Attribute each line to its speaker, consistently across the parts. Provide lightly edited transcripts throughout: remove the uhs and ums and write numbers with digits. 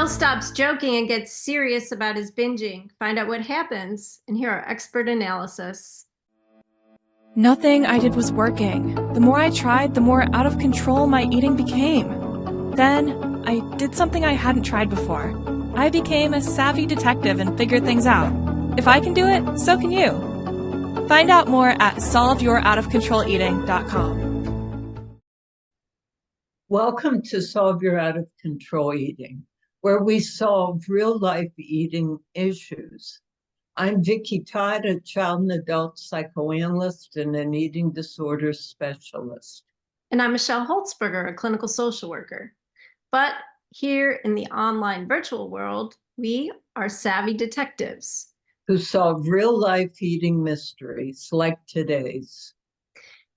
Speaker 1: Bill stops joking and gets serious about his binging. Find out what happens and hear our expert analysis.
Speaker 2: Nothing I did was working. The more I tried, the more out of control my eating became. Then, I did something I hadn't tried before. I became a savvy detective and figured things out. If I can do it, so can you. Find out more at solveyouroutofcontroleating.com.
Speaker 3: Welcome to Solve Your Out of Control Eating, where we solve real-life eating issues. I'm Vickie Todd, a child and adult psychoanalyst and an eating disorders specialist.
Speaker 1: And I'm Michele Holtzberger, a clinical social worker. But here in the online virtual world, we are savvy detectives
Speaker 3: who solve real-life eating mysteries like today's.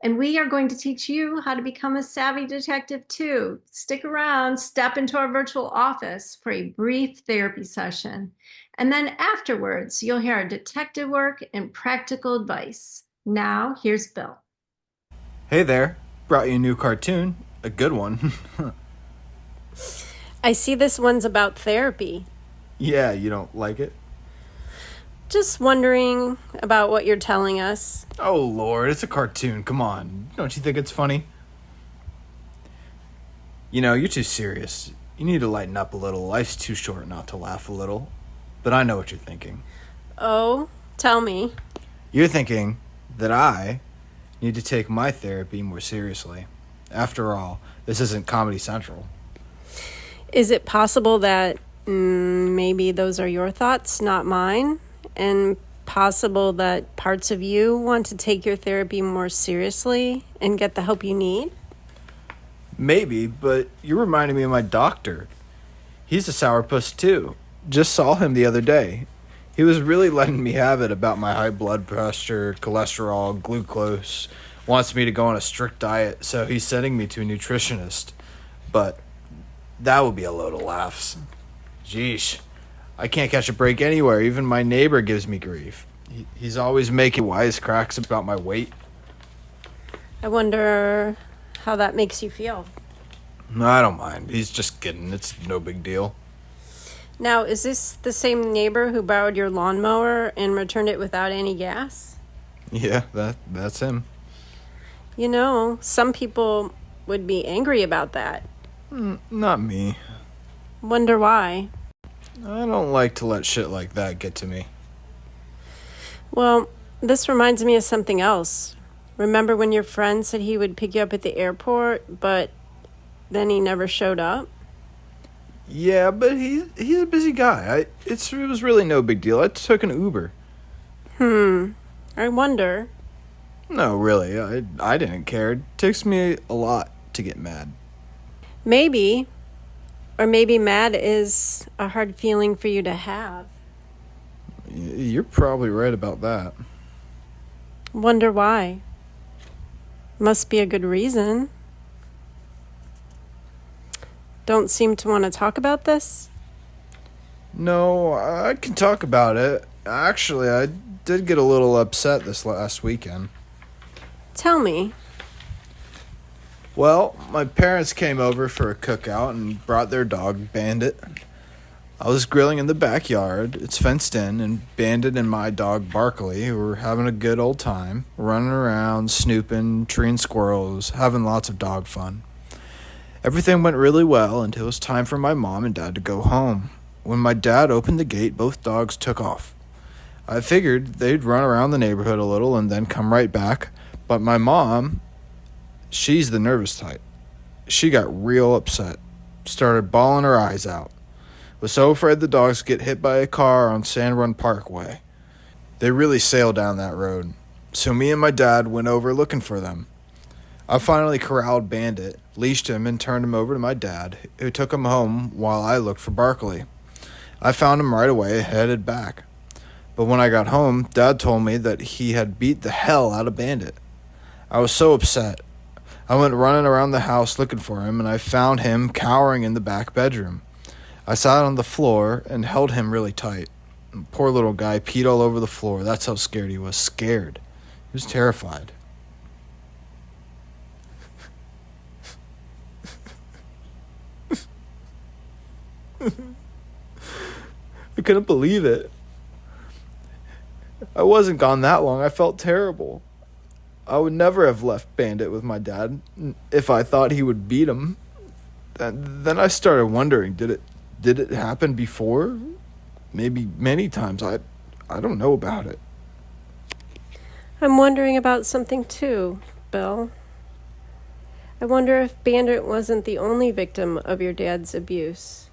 Speaker 1: And we are going to teach you how to become a savvy detective too. Stick around, step into our virtual office for a brief therapy session. And then afterwards, you'll hear our detective work and practical advice. Now, here's Bill.
Speaker 4: Hey there, brought you a new cartoon, a good one.
Speaker 1: I see this one's about therapy.
Speaker 4: Yeah, you don't like it?
Speaker 1: Just wondering about what you're telling us.
Speaker 4: Oh, Lord, it's a cartoon. Come on. Don't you think it's funny? You know, you're too serious. You need to lighten up a little. Life's too short not to laugh a little. But I know what you're thinking.
Speaker 1: Oh, tell me.
Speaker 4: You're thinking that I need to take my therapy more seriously. After all, this isn't Comedy Central.
Speaker 1: Is it possible that maybe those are your thoughts, not mine? And possible that parts of you want to take your therapy more seriously and get the help you need?
Speaker 4: Maybe, but you're reminding me of my doctor. He's a sourpuss too. Just saw him the other day. He was really letting me have it about my high blood pressure, cholesterol, glucose. Wants me to go on a strict diet, so he's sending me to a nutritionist. But that would be a load of laughs. Jeesh. I can't catch a break anywhere. Even my neighbor gives me grief. He's always making wisecracks about my weight.
Speaker 1: I wonder how that makes you feel.
Speaker 4: I don't mind. He's just kidding. It's no big deal.
Speaker 1: Now, is this the same neighbor who borrowed your lawnmower and returned it without any gas?
Speaker 4: Yeah, that's him.
Speaker 1: You know, some people would be angry about that.
Speaker 4: Not me.
Speaker 1: Wonder why.
Speaker 4: I don't like to let shit like that get to me.
Speaker 1: Well, this reminds me of something else. Remember when your friend said he would pick you up at the airport, but then he never showed up?
Speaker 4: Yeah, but he's a busy guy. It was really no big deal. I took an Uber.
Speaker 1: I wonder.
Speaker 4: No, really, I didn't care. It takes me a lot to get mad.
Speaker 1: Maybe. Or maybe mad is a hard feeling for you to have.
Speaker 4: You're probably right about that.
Speaker 1: Wonder why. Must be a good reason. Don't seem to want to talk about this?
Speaker 4: No, I can talk about it. Actually, I did get a little upset this last weekend.
Speaker 1: Tell me.
Speaker 4: Well, my parents came over for a cookout and brought their dog, Bandit. I was grilling in the backyard. It's fenced in, and Bandit and my dog, Barkley, who were having a good old time, running around, snooping, treeing squirrels, having lots of dog fun. Everything went really well until it was time for my mom and dad to go home. When my dad opened the gate, both dogs took off. I figured they'd run around the neighborhood a little and then come right back, but my mom, she's the nervous type. She got real upset, started bawling her eyes out. Was so afraid the dogs get hit by a car on Sand Run Parkway. They really sailed down that road, so me and my dad went over looking for them. I finally corralled Bandit, leashed him, and turned him over to my dad, who took him home while I looked for Barkley. I found him right away, headed back. But when I got home, Dad told me that he had beat the hell out of Bandit. I was so upset. I went running around the house looking for him, and I found him cowering in the back bedroom. I sat on the floor and held him really tight. Poor little guy peed all over the floor. That's how scared he was. Scared. He was terrified. couldn't believe it. I wasn't gone that long. I felt terrible. I would never have left Bandit with my dad if I thought he would beat him. And then I started wondering, did it happen before? Maybe many times. I don't know about it.
Speaker 5: I'm wondering about something too, Bill. I wonder if Bandit wasn't the only victim of your dad's abuse.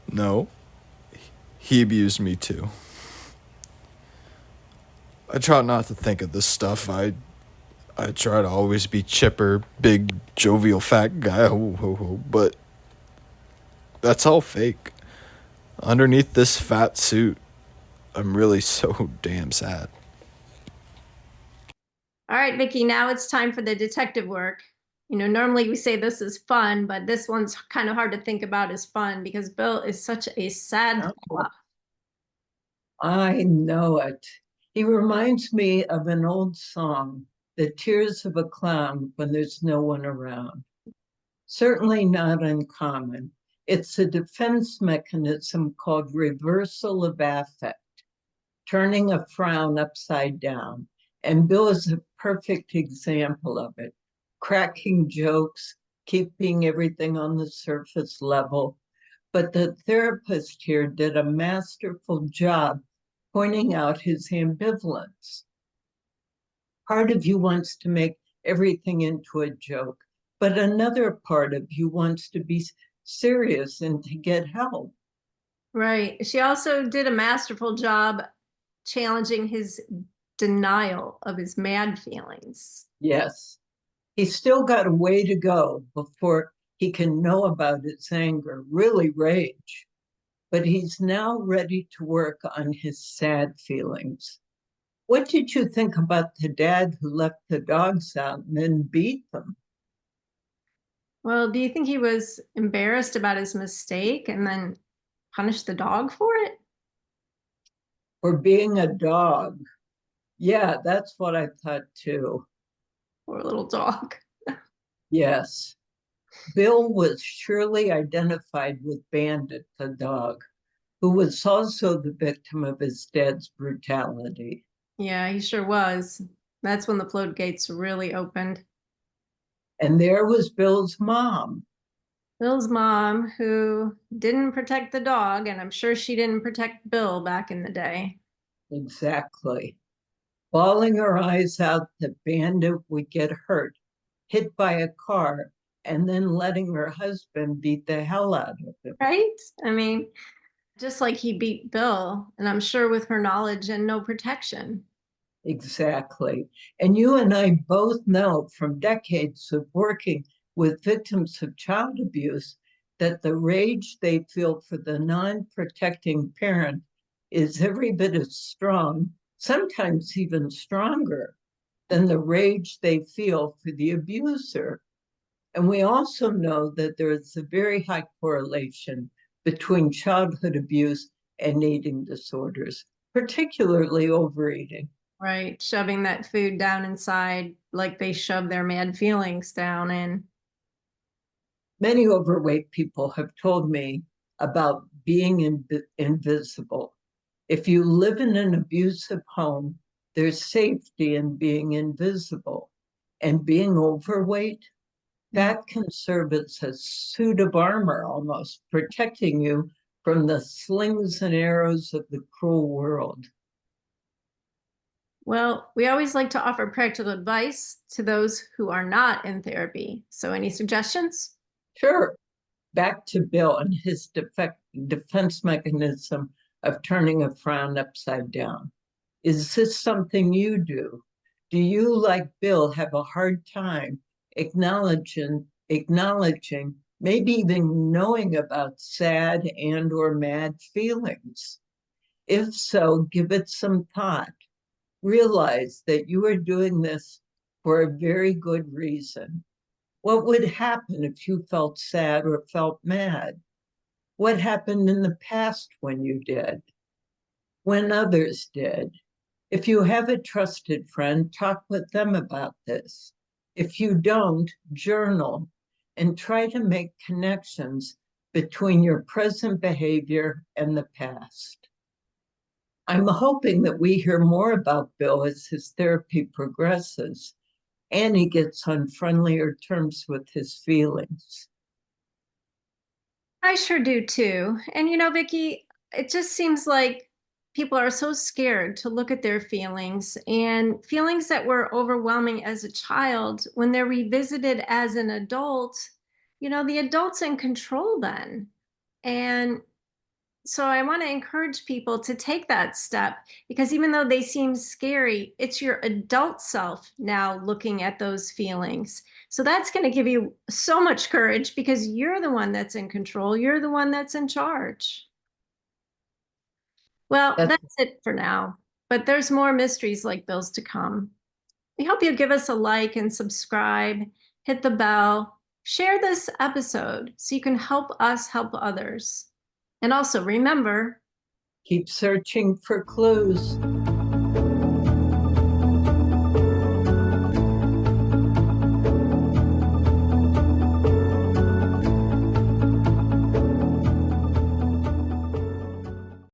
Speaker 4: No. He abused me too. I try not to think of this stuff. I try to always be chipper, big, jovial, fat guy, but that's all fake. Underneath this fat suit, I'm really so damn sad.
Speaker 1: All right, Vickie, now it's time for the detective work. Normally we say this is fun, but this one's kind of hard to think about as fun because Bill is such a sad fella.
Speaker 3: I know it. He reminds me of an old song, The Tears of a Clown When There's No One Around. Certainly not uncommon. It's a defense mechanism called reversal of affect, turning a frown upside down. And Bill is a perfect example of it. Cracking jokes, keeping everything on the surface level. But the therapist here did a masterful job pointing out his ambivalence. Part of you wants to make everything into a joke, but another part of you wants to be serious and to get help.
Speaker 1: Right. She also did a masterful job challenging his denial of his mad feelings.
Speaker 3: Yes, he's still got a way to go before he can know about his anger, really rage. But he's now ready to work on his sad feelings. What did you think about the dad who left the dogs out and then beat them?
Speaker 1: Well, do you think he was embarrassed about his mistake and then punished the dog for it?
Speaker 3: For being a dog. Yeah, that's what I thought too.
Speaker 1: Poor little dog.
Speaker 3: Yes. Bill was surely identified with Bandit, the dog, who was also the victim of his dad's brutality.
Speaker 1: Yeah, he sure was. That's when the floodgates really opened.
Speaker 3: And there was Bill's mom.
Speaker 1: Bill's mom, who didn't protect the dog, and I'm sure she didn't protect Bill back in the day.
Speaker 3: Exactly. Bawling her eyes out that Bandit would get hurt, hit by a car, and then letting her husband beat the hell out of him.
Speaker 1: Right? I mean, just like he beat Bill, and I'm sure with her knowledge and no protection.
Speaker 3: Exactly. And you and I both know from decades of working with victims of child abuse that the rage they feel for the non-protecting parent is every bit as strong, sometimes even stronger, than the rage they feel for the abuser. And we also know that there is a very high correlation between childhood abuse and eating disorders, particularly overeating.
Speaker 1: Right, shoving that food down inside like they shove their mad feelings down in.
Speaker 3: Many overweight people have told me about being invisible. If you live in an abusive home, there's safety in being invisible. And being overweight, that can serve as a suit of armor almost, protecting you from the slings and arrows of the cruel world.
Speaker 1: Well, we always like to offer practical advice to those who are not in therapy. So, any suggestions?
Speaker 3: Sure. Back to Bill and his defense mechanism of turning a frown upside down. Is this something you do? Do you, like Bill, have a hard time acknowledging, maybe even knowing about sad and or mad feelings? If so, give it some thought. Realize that you are doing this for a very good reason. What would happen if you felt sad or felt mad? What happened in the past when you did? When others did? If you have a trusted friend, talk with them about this. If you don't, journal. and try to make connections between your present behavior and the past. I'm hoping that we hear more about Bill as his therapy progresses and he gets on friendlier terms with his feelings.
Speaker 1: I sure do too. And Vicki, it just seems like people are so scared to look at their feelings, and feelings that were overwhelming as a child, when they're revisited as an adult, the adult's in control then. And so I want to encourage people to take that step, because even though they seem scary, it's your adult self now looking at those feelings. So that's going to give you so much courage, because you're the one that's in control. You're the one that's in charge. Well, that's it for now, but there's more mysteries like Bill's to come. We hope you give us a like and subscribe, hit the bell, share this episode so you can help us help others. And also remember,
Speaker 3: keep searching for clues.